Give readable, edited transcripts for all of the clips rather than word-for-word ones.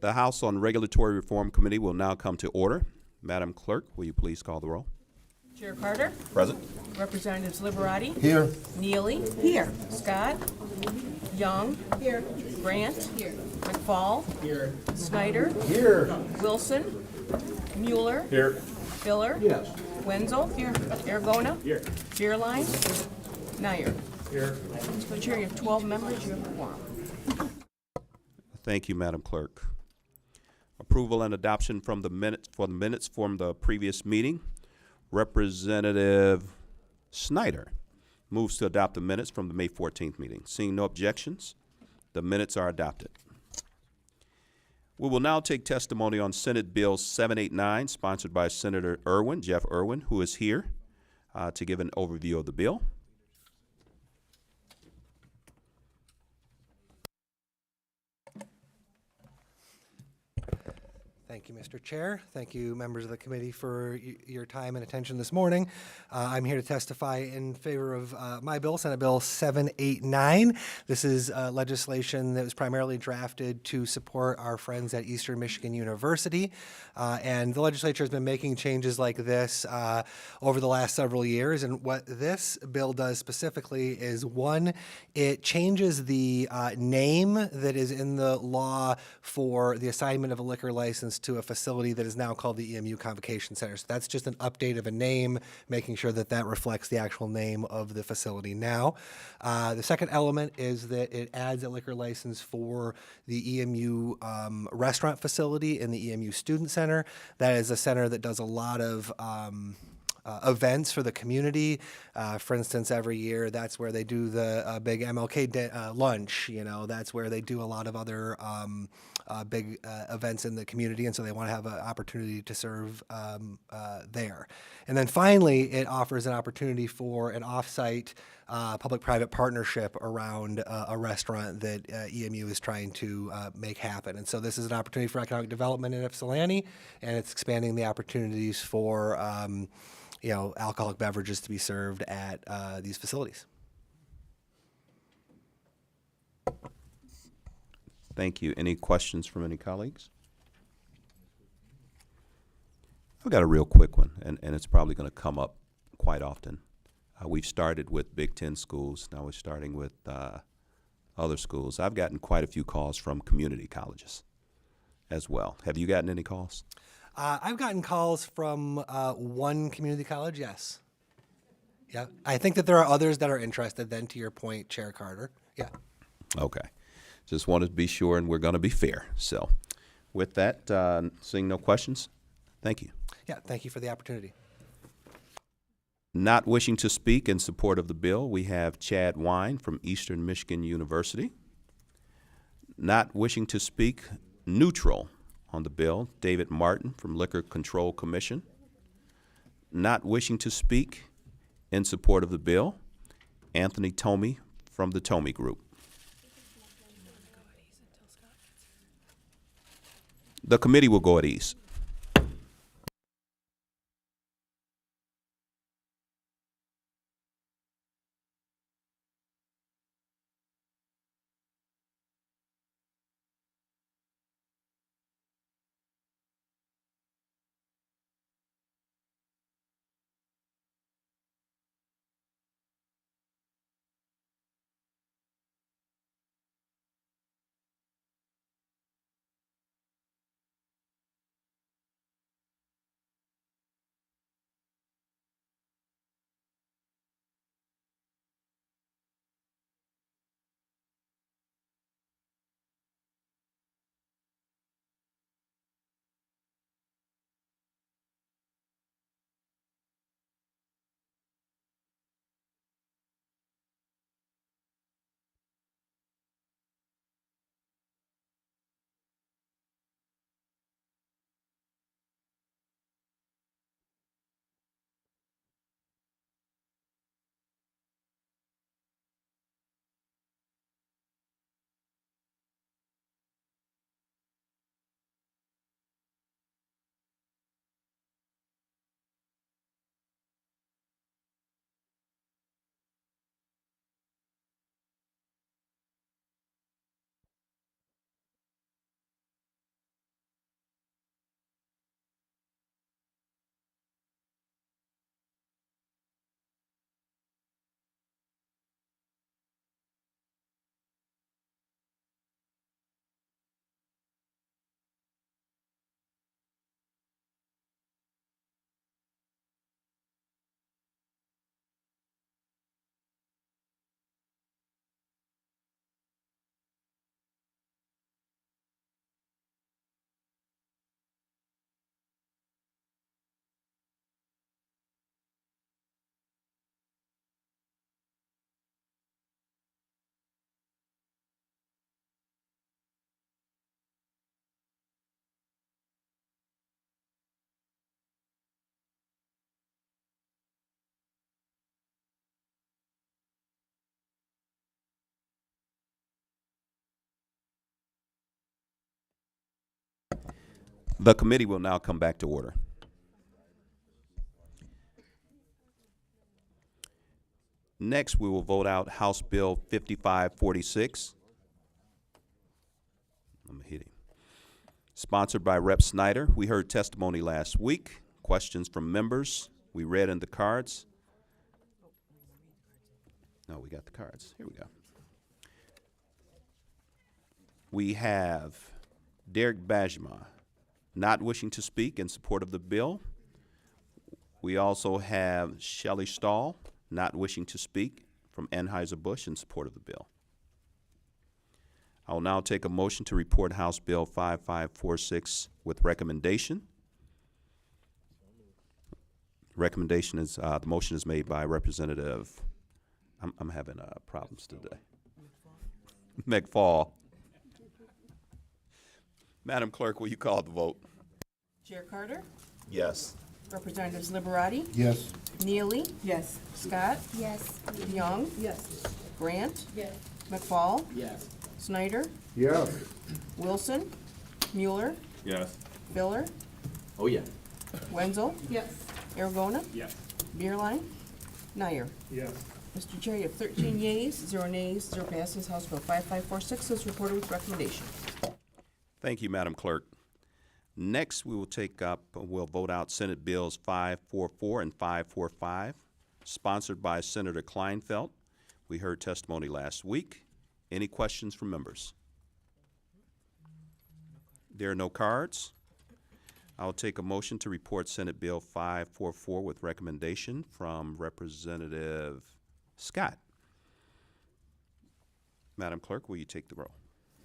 The House on Regulatory Reform Committee will now come to order. Madam Clerk, will you please call the roll? Chair Carter. Present. Representatives Liberati. Here. Neely. Here. Scott. Young. Here. Grant. Here. McFall. Here. Snyder. Here. Wilson. Mueller. Here. Filler. Yes. Wenzel. Here. Aragona. Here. Beerline. Nair. Here. So, Chair, you have 12 members. You have a quorum. Thank you, Madam Clerk. Approval and adoption from the minutes from the previous meeting. Representative Snyder moves to adopt the minutes from the May 14th meeting. Seeing no objections, the minutes are adopted. We will now take testimony on Senate Bill 789, sponsored by Senator Jeff Irwin, who is here to give an overview of the bill. Thank you, Mr. Chair. Thank you, members of the committee, for your time and attention this morning. I'm here to testify in favor of my bill, Senate Bill 789. This is legislation that was primarily drafted to support our friends at Eastern Michigan University. And the legislature has been making changes like this over the last several years. And what this bill does specifically is, one, it changes the name that is in the law for the assignment of a liquor license to a facility that is now called the EMU Convocation Center. So that's just an update of a name, making sure that that reflects the actual name of the facility now. The second element is that it adds a liquor license for the EMU restaurant facility in the EMU Student Center. That is a center that does a lot of events for the community. For instance, every year, that's where they do the big MLK lunch. You know, that's where they do a lot of other big events in the community, and so they want to have an opportunity to serve there. And then finally, it offers an opportunity for an off-site public-private partnership around a restaurant that EMU is trying to make happen. And so this is an opportunity for economic development in Ypsilanti, and it's expanding the opportunities for alcoholic beverages to be served at these facilities. Thank you. Any questions from any colleagues? I've got a real quick one, and it's probably going to come up quite often. We've started with Big Ten schools. Now we're starting with other schools. I've gotten quite a few calls from community colleges as well. Have you gotten any calls? I've gotten calls from one community college, yes. Yeah, I think that there are others that are interested, then, to your point, Chair Carter. Yeah. Okay. Just wanted to be sure, and we're going to be fair. So with that, seeing no questions, thank you. Yeah, thank you for the opportunity. Not wishing to speak in support of the bill, we have Chad Wine from Eastern Michigan University. Not wishing to speak neutral on the bill, David Martin from Liquor Control Commission. Not wishing to speak in support of the bill, Anthony Tomey from the Tomey Group. The committee will go at ease. The committee will now come back to order. Next, we will vote out House Bill 5546. I'm hitting. Sponsored by Rep. Snyder. We heard testimony last week. Questions from members. We read in the cards. No, we got the cards. Here we go. We have Derek Bajma not wishing to speak in support of the bill. We also have Shelley Stahl not wishing to speak from Anheuser-Busch in support of the bill. I will now take a motion to report House Bill 5546 with recommendation. Recommendation is, the motion is made by Representative, I'm having problems today. McFall. Madam Clerk, will you call the vote? Chair Carter, Yes. Representatives Liberati, Yes. Neely. Yes. Scott. Yes. Young. Yes. Grant. Yes. McFall. Yes. Snyder. Yes. Wilson. Mueller. Yes. Filler. Oh, yeah. Wenzel. Yes. Aragona. Yes. Beerline. Nyer. Yes. Mr. Chair, you have 13 yeas, 0 nays, 0 passes. House Bill 5546 is reported with recommendation. Thank you, Madam Clerk. Next, we will take up, we'll vote out Senate Bills 544 and 545, sponsored by Senator Kleinfeld. We heard testimony last week. Any questions from members? There are no cards. I'll take a motion to report Senate Bill 544 with recommendation from Representative Scott. Madam Clerk, will you take the roll?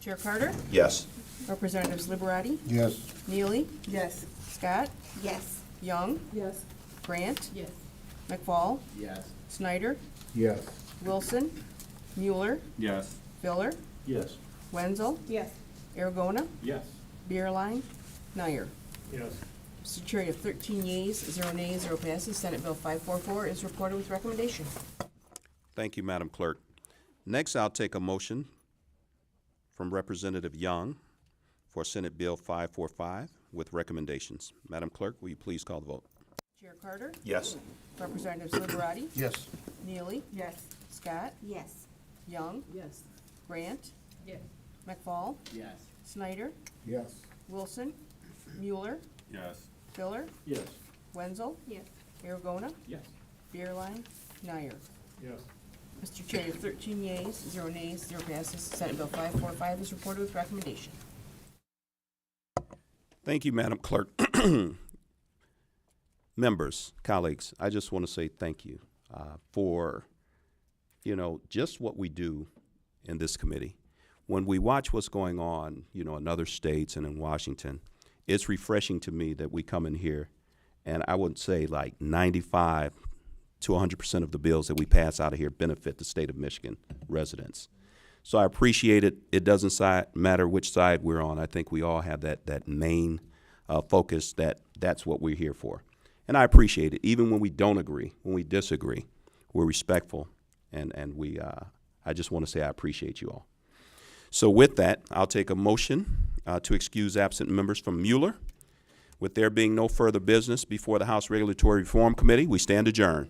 Chair Carter, Yes. Representatives Liberati, Yes. Neely, Yes. Scott, Yes. Young, Yes. Grant, Yes. McFall, Yes. Snyder, Yes. Wilson, Mueller, Yes. Filler, Yes. Wenzel, Yes. Aragona, Yes. Beerline, Nyer. Yes. Mr. Chair, you have 13 yeas, 0 nays, 0 passes. Senate Bill 544 is reported with recommendation. Thank you, Madam Clerk. Next, I'll take a motion from Representative Young for Senate Bill 545 with recommendations. Madam Clerk, will you please call the vote? Chair Carter, Yes. Representatives Liberati, Yes. Neely, Yes. Scott, Yes. Young, Yes. Grant, Yes. McFall, Yes. Snyder, Yes. Wilson, Mueller, Yes. Filler, Yes. Wenzel, Yes. Aragona, Yes. Beerline, Nyer. Yes. Mr. Chair, you have 13 yeas, 0 nays, 0 passes. Senate Bill 545 is reported with recommendation. Thank you, Madam Clerk. Members, colleagues, I just want to say thank you for, just what we do in this committee. When we watch what's going on, in other states and in Washington, it's refreshing to me that we come in here and I would say like 95 to 100% of the bills that we pass out of here benefit the state of Michigan residents. So I appreciate it. It doesn't matter which side we're on. I think we all have that main focus that's what we're here for. And I appreciate it. Even when we don't agree, when we disagree, we're respectful. And I just want to say I appreciate you all. So with that, I'll take a motion to excuse absent members from Mueller. With there being no further business before the House Regulatory Reform Committee, we stand adjourned.